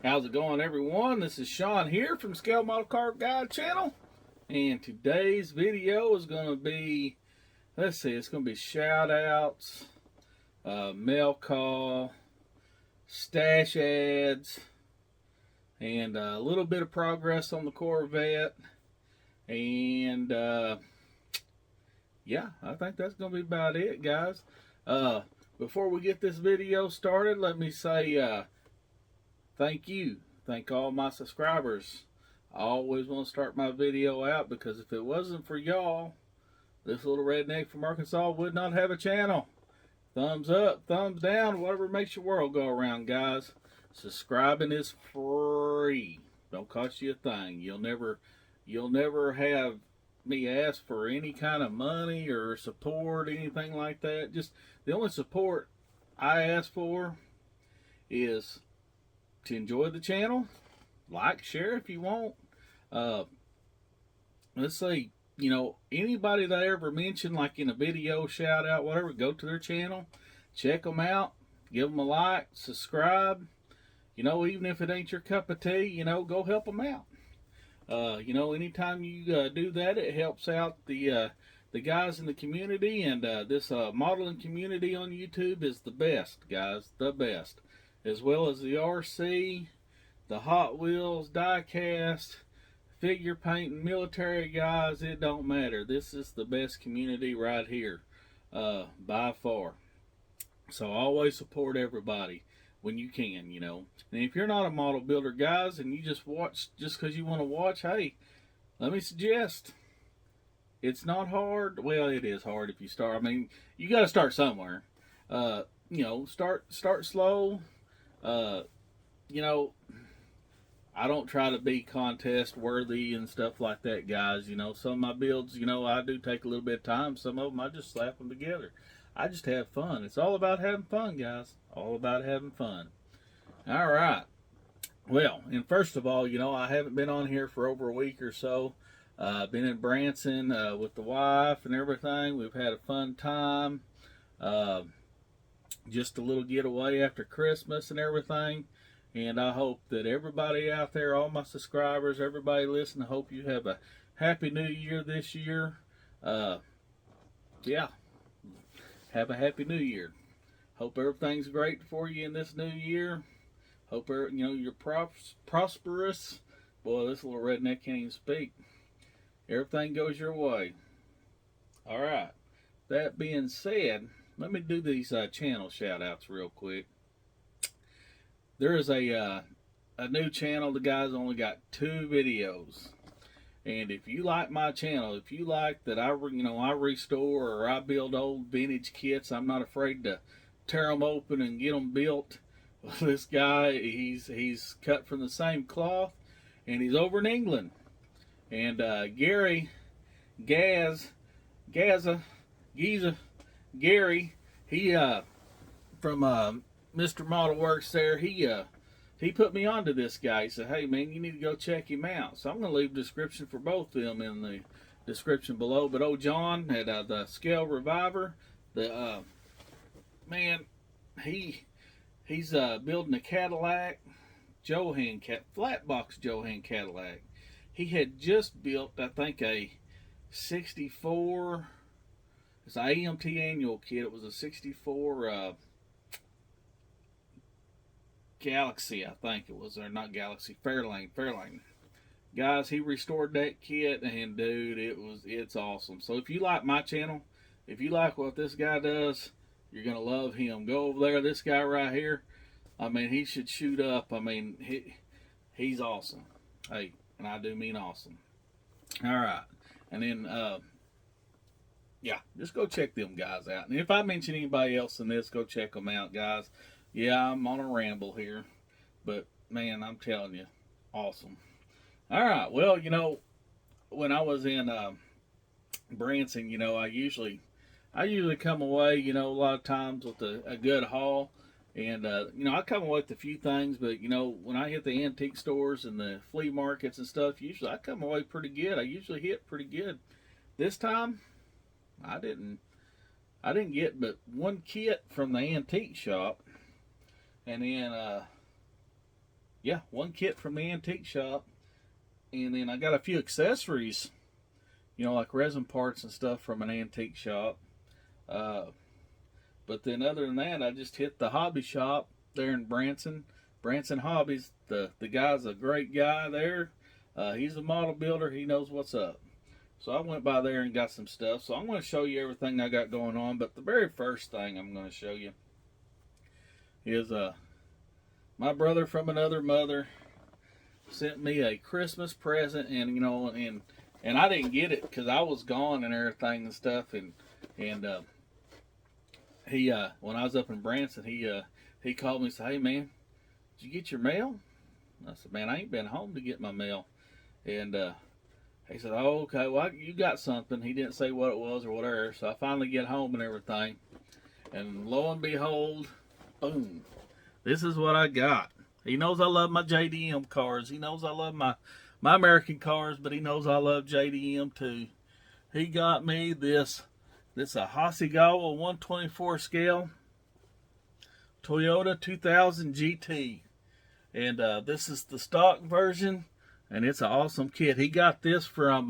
How's it going, everyone? This is Sean here from Scale Model Car Guide channel, and today's video is going to be, it's going to be shout outs, mail call, stash ads, and a little bit of progress on the Corvette, and yeah, I think that's going to be about it, guys. Before we get this video started, let me say thank you. Thank all my subscribers. I always want to start my video out because if it wasn't for y'all, this little redneck from Arkansas would not have a channel. Thumbs up, thumbs down, whatever makes your world go around, guys. Subscribing is free. Don't cost you a thing. You'll never have me ask for any kind of money or support, anything like that. Just the only support I ask for is to enjoy the channel, like, share if you want. Let's say, anybody that I ever mentioned, like in a video, shout out, whatever, go to their channel, check them out, give them a like, subscribe. Even if it ain't your cup of tea, go help them out. Anytime you do that, it helps out the guys in the community, and this modeling community on YouTube is the best, guys, the best. As well as the RC, the Hot Wheels, die-cast, figure painting, military guys, it don't matter. This is the best community right here, by far. So always support everybody when you can, And if you're not a model builder, guys, and you just watch just because you want to watch, hey, let me suggest, it's not hard. Well, it is hard if you start. I mean, you got to start somewhere. Start slow. I don't try to be contest worthy and stuff like that, guys. Some of my builds, I do take a little bit of time. Some of them, I just slap them together. I just have fun. It's all about having fun, guys. All about having fun. All right. Well, and first of all, I haven't been on here for over a week or so. Been in Branson with the wife and everything. We've had a fun time. Just a little getaway after Christmas and everything. And I hope that everybody out there, all my subscribers, everybody listening, I hope you have a happy new year this year. Yeah, have a happy new year. Hope everything's great for you in this new year. Hope you're prosperous. Boy, this little redneck can't even speak. Everything goes your way. All right. That being said, let me do these channel shout outs real quick. There is a new channel. The guy's only got 2 videos. And if you like my channel, if you like that I restore or I build old vintage kits, I'm not afraid to tear them open and get them built. Well, this guy, he's cut from the same cloth, and he's over in England. And Gary, Giza, Gary, he from Mr. Model Works there, he put me onto this guy. He said, hey man, you need to go check him out. So I'm going to leave a description for both of them in the description below. But old John at the Scale Reviver, man, he's building a Cadillac, flatbox Johan Cadillac. He had just built, I think, a 64. It's an AMT annual kit. It was a 64 Galaxy, I think it was. Or not Galaxy, Fairlane. Guys, he restored that kit, and dude, it's awesome. So if you like my channel, if you like what this guy does, you're going to love him. Go over there. This guy right here, I mean, he should shoot up. I mean, he's awesome. Hey, and I do mean awesome. All right. And then, yeah, just go check them guys out. And if I mention anybody else in this, go check them out, guys. Yeah, I'm on a ramble here, but man, I'm telling you, awesome. All right, well, when I was in Branson, I usually come away, a lot of times with a good haul, and I come away with a few things, but when I hit the antique stores and the flea markets and stuff, usually I come away pretty good. I usually hit pretty good. This time, I didn't get but one kit from the antique shop, and then yeah, one kit from the antique shop. And then I got a few accessories, you know, like resin parts and stuff from an antique shop. But then other than that, I just hit the hobby shop there in Branson. Branson Hobbies. The guy's a great guy there. He's a model builder. He knows what's up. So I went by there and got some stuff. So I'm going to show you everything I got going on. But the very first thing I'm going to show you is my brother from another mother sent me a Christmas present, and you know, and I didn't get it because I was gone and everything and stuff, and he when I was up in Branson, he called me and said, "Hey man, did you get your mail?" I said, "Man, I ain't been home to get my mail," and he said, "Oh, okay, well you got something." He didn't say what it was or whatever, so I finally get home and everything, and lo and behold, boom, this is what I got. He knows I love my JDM cars. He knows I love my American cars, but he knows I love JDM too. He got me this a Hasegawa 124 scale Toyota 2000 GT. And this is the stock version, and it's an awesome kit. He got this from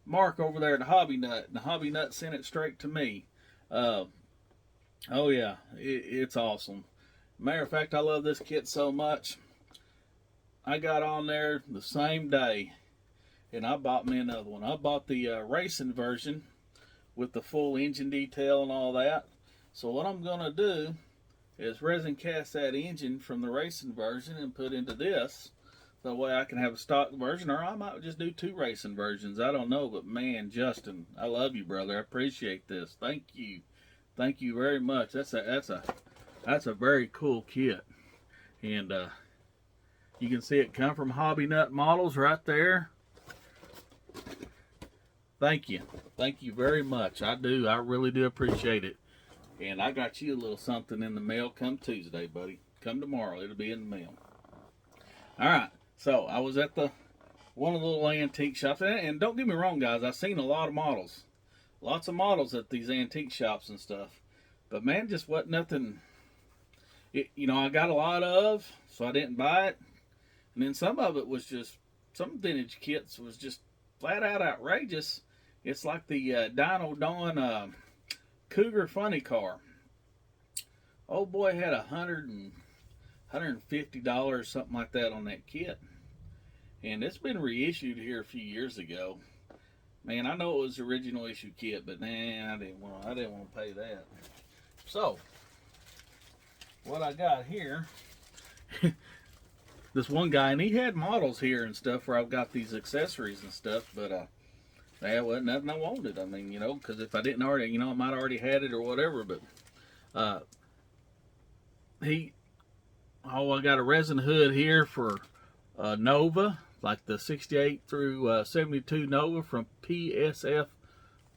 Mark over there at the Hobby Nut, and the Hobby Nut sent it straight to me. Oh yeah, it's awesome. Matter of fact, I love this kit so much. I got on there the same day, and I bought me another one. I bought the racing version with the full engine detail and all that. So what I'm going to do is resin cast that engine from the racing version and put into this. That way I can have a stock version, or I might just do 2 racing versions. I don't know, but man, Justin, I love you, brother. I appreciate this. Thank you. Thank you very much. That's a very cool kit, and you can see it come from Hobby Nut Models right there. Thank you very much. I really do appreciate it. And I got you a little something in the mail come Tuesday, buddy. Come tomorrow, it'll be in the mail. All right, so I was at one of the little antique shops, and don't get me wrong, guys, I've seen a lot of models, lots of models at these antique shops and stuff, but man, just wasn't nothing. You know, I got a lot of, so I didn't buy it. And then some of it was just, some vintage kits was just flat out outrageous. It's like the Dino Dawn Cougar funny car. Old boy had $150, something like that, on that kit. And it's been reissued here a few years ago. Man, I know it was the original issue kit, but man, I didn't want to pay that. So what I got here, this one guy, and he had models here and stuff where I've got these accessories and stuff, but there wasn't nothing I wanted. I mean, you know, because if I didn't already, you know, I might have already had it or whatever, but I got a resin hood here for Nova, like the 68 through 72 Nova from PSF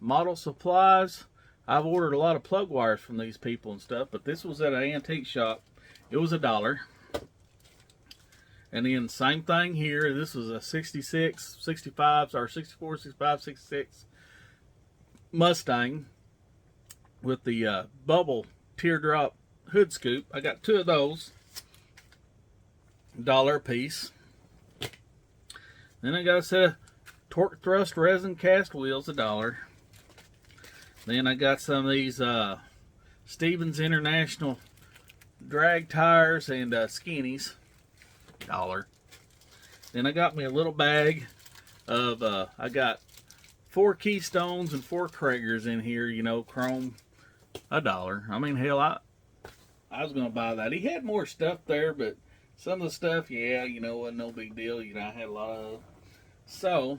Model Supplies. I've ordered a lot of plug wires from these people and stuff, but this was at an antique shop. It was $1. And then same thing here. This was a 66, 65, or 64, 65, 66 Mustang with the bubble teardrop hood scoop. I got 2 of those, $1 a piece. Then I got a set of torque thrust resin cast wheels, $1. Then I got some of these Stevens International drag tires and skinnies, $1. Then I got me a little bag of, I got 4 Keystones and 4 Kragers in here, you know, chrome, $1. I mean, hell, I was going to buy that. He had more stuff there, but some of the stuff, yeah, you know, wasn't no big deal. You know, I had a lot of. So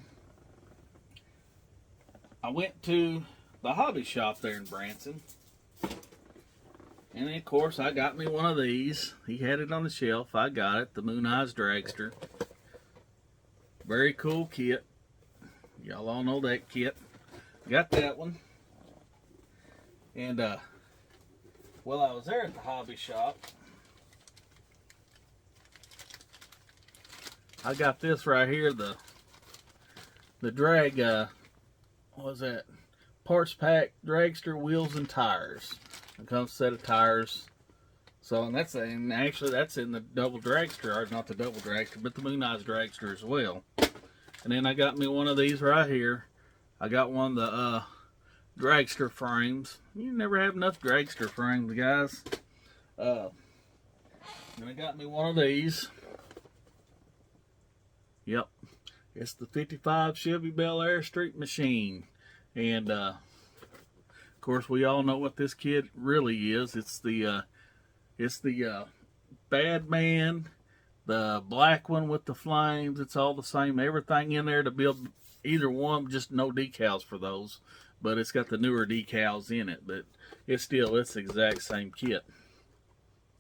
I went to the hobby shop there in Branson, and of course I got me one of these. He had it on the shelf. I got it, the Moon Eyes Dragster. Very cool kit. Y'all all know that kit. Got that one. And while I was there at the hobby shop, I got this right here, the drag, what was that? Parts pack dragster wheels and tires. It comes a set of tires, So, and actually that's in the double dragster, or not the double dragster, but the Moon Eyes dragster as well. And then I got me one of these right here. I got one of the dragster frames. You never have enough dragster frames, guys. And I got me one of these. Yep, it's the 55 Chevy Bel Air Street Machine. And of course we all know what this kid really is. It's the Bad Man, the black one with the flames. It's all the same. Everything in there to build either one, just no decals for those. But it's got the newer decals in it. But it's the exact same kit.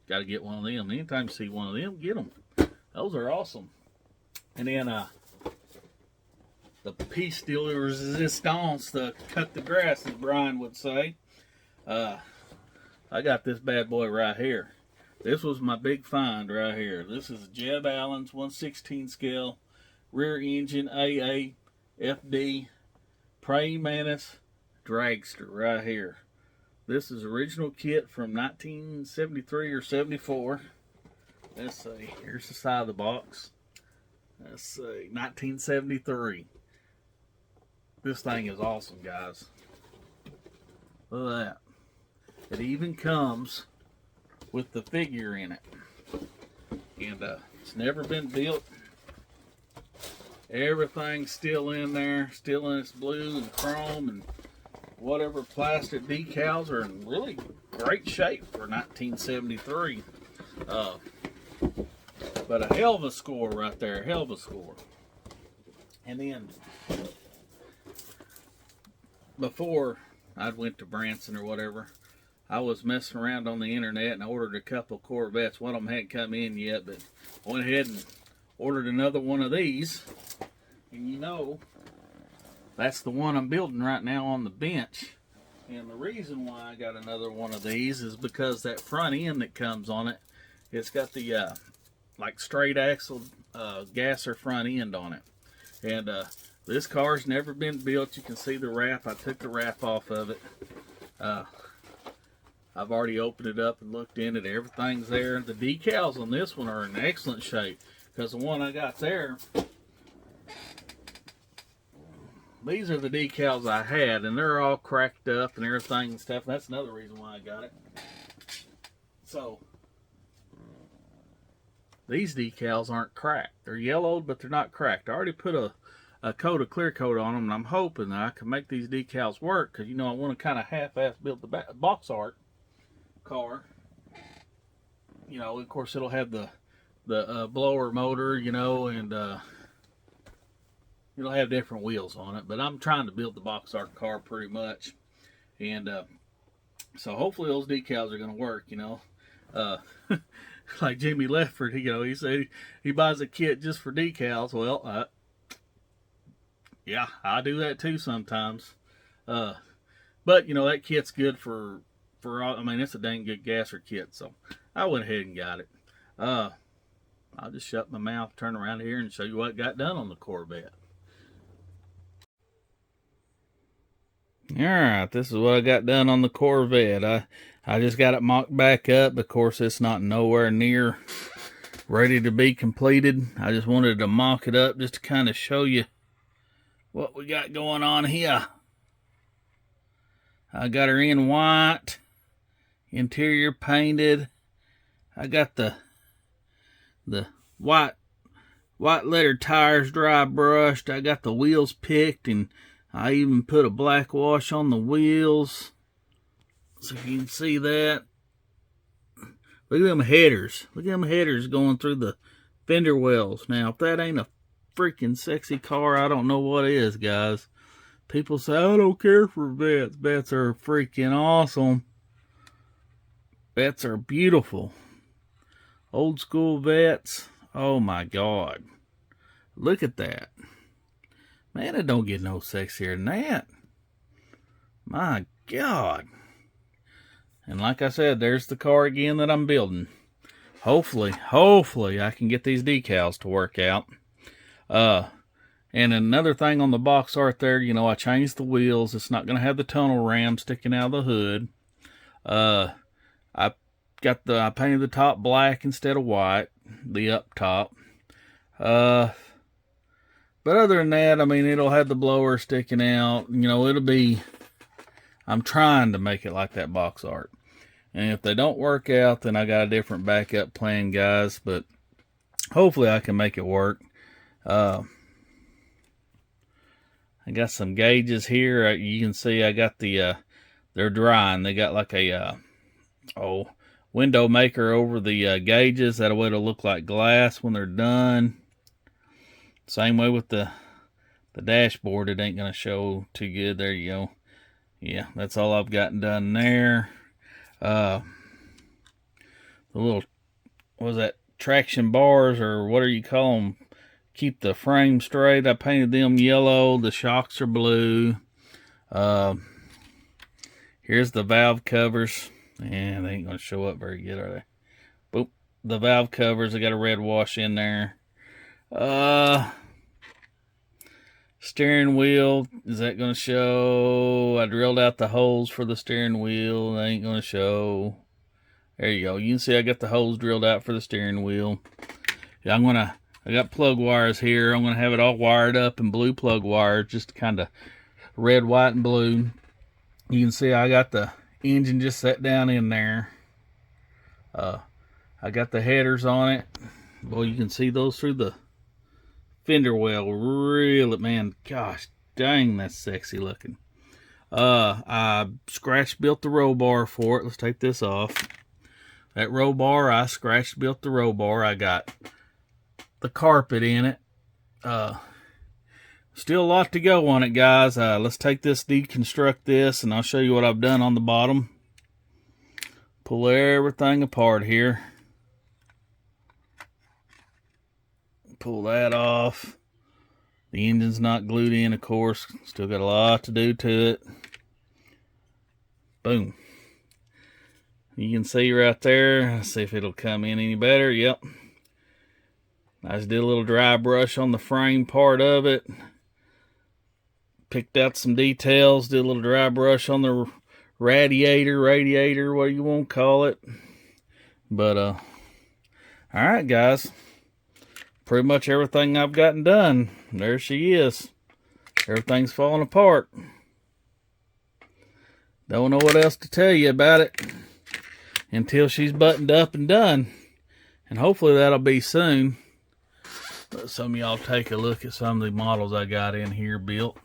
Got to get one of them. Anytime you see one of them, get them. Those are awesome. And then the piece de resistance to cut the grass, as Brian would say. I got this bad boy right here. This was my big find right here. This is Jeb Allen's 1/16 scale rear engine AA FD Praying Mantis dragster right here. This is original kit from 1973 or 74. Let's see. Here's the side of the box. Let's see. 1973. This thing is awesome, guys. Look at that. It even comes with the figure in it. And it's never been built. Everything's still in there. Still in its blue and chrome and whatever plastic decals are in really great shape for 1973. But a hell of a score right there, hell of a score. And then, before I went to Branson or whatever, I was messing around on the internet and I ordered a couple Corvettes. One of them hadn't come in yet, but I went ahead and ordered another one of these. And you know, that's the one I'm building right now on the bench. And the reason why I got another one of these is because that front end that comes on it, it's got the like straight axle gasser front end on it. And this car's never been built. You can see the wrap. I took the wrap off of it. I've already opened it up and looked in it. Everything's there. The decals on this one are in excellent shape, because the one I got there, these are the decals I had, and they're all cracked up and everything and stuff. That's another reason why I got it. So, these decals aren't cracked. They're yellowed, but they're not cracked. I already put a coat of clear coat on them, and I'm hoping that I can make these decals work, because, you know, I want to kind of half-ass build the box art car. You know, of course, it'll have the blower motor, you know, and it'll have different wheels on it. But I'm trying to build the box art car pretty much. And so hopefully those decals are going to work, you know. Like Jimmy Lefford, you know, he said he buys a kit just for decals. Well, yeah, I do that too sometimes. But, you know, that kit's good for all. I mean, it's a dang good gasser kit. So I went ahead and got it. I'll just shut my mouth, turn around here, and show you what got done on the Corvette. Alright, this is what I got done on the Corvette. I just got it mocked back up. Of course, it's not nowhere near ready to be completed. I just wanted to mock it up just to kind of show you what we got going on here. I got her in white, interior painted. I got the white letter tires dry brushed. I got the wheels picked, and I even put a black wash on the wheels. So you can see that. Look at them headers. Look at them headers going through the fender wells. Now, if that ain't a freaking sexy car, I don't know what is, guys. People say, I don't care for Vettes. Vettes are freaking awesome. Vettes are beautiful. Old school Vettes. Oh my God. Look at that. Man, it don't get no sexier than that. My God. And like I said, there's the car again that I'm building. Hopefully I can get these decals to work out. And another thing on the box art there, you know, I changed the wheels. It's not going to have the tunnel ram sticking out of the hood. I I painted the top black instead of white, the up top. But other than that, I mean, it'll have the blower sticking out. You know, I'm trying to make it like that box art. And if they don't work out, then I got a different backup plan, guys. But hopefully I can make it work. I got some gauges here. You can see I got they're drying. They got like a window maker over the gauges. That way it'll look like glass when they're done. Same way with the dashboard. It ain't gonna show too good. There you go. Yeah, that's all I've gotten done there. The little, what was that, traction bars, or what do you call them? Keep the frame straight. I painted them yellow. The shocks are blue. Here's the valve covers. And they ain't gonna show up very good, are they? Boop. The valve covers, I got a red wash in there. Steering wheel, is that gonna show? I drilled out the holes for the steering wheel. They ain't gonna show. There you go. You can see I got the holes drilled out for the steering wheel. Yeah, I got plug wires here. I'm gonna have it all wired up in blue plug wires, just kind of red, white, and blue. You can see I got the engine just set down in there. I got the headers on it. Boy, you can see those through the fender well. Really, man, gosh dang, that's sexy looking. I scratch built the roll bar for it. Let's take this off. That roll bar, I scratched built the roll bar. I got the carpet in it. Still a lot to go on it, guys. Let's take this, deconstruct this, and I'll show you what I've done on the bottom. Pull everything apart here. Pull that off. The engine's not glued in, of course. Still got a lot to do to it. Boom. You can see right there. Let's see if it'll come in any better. Yep. I just did a little dry brush on the frame part of it. Picked out some details. Did a little dry brush on the radiator, what you want to call it. But, alright, guys. Pretty much everything I've gotten done. There she is. Everything's falling apart. Don't know what else to tell you about it until she's buttoned up and done. And hopefully that'll be soon. Let some of y'all take a look at some of the models I got in here built.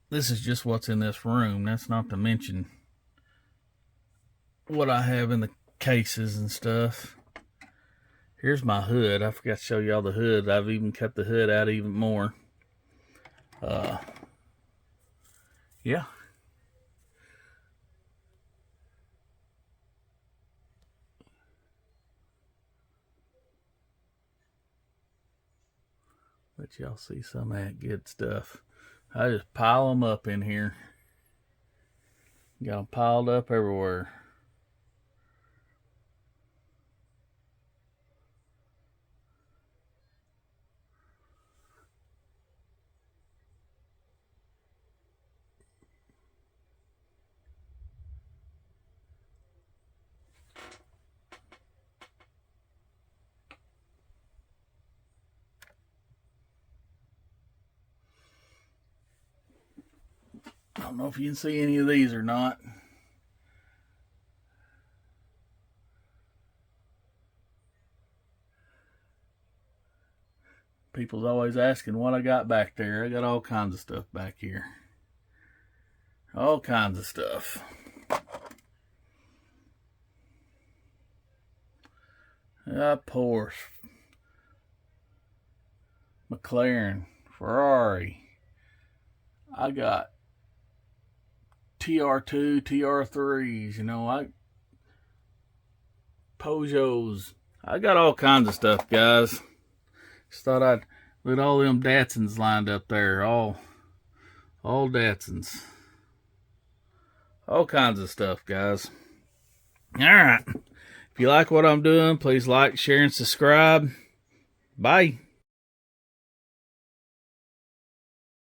This is just what's in this room. That's not to mention what I have in the cases and stuff. Here's my hood. I forgot to show y'all the hood. I've even cut the hood out even more. Yeah. Let y'all see some of that good stuff. I just pile them up in here. Got them piled up everywhere. I don't know if you can see any of these or not. People's always asking what I got back there. I got all kinds of stuff back here. All kinds of stuff. Porsche, McLaren, Ferrari. I got TR2, TR3s, you know, Peugeots. I got all kinds of stuff, guys. Just thought I'd let all them Datsuns lined up there. All Datsuns. All kinds of stuff, guys. Alright. If you like what I'm doing, please like, share, and subscribe. Bye.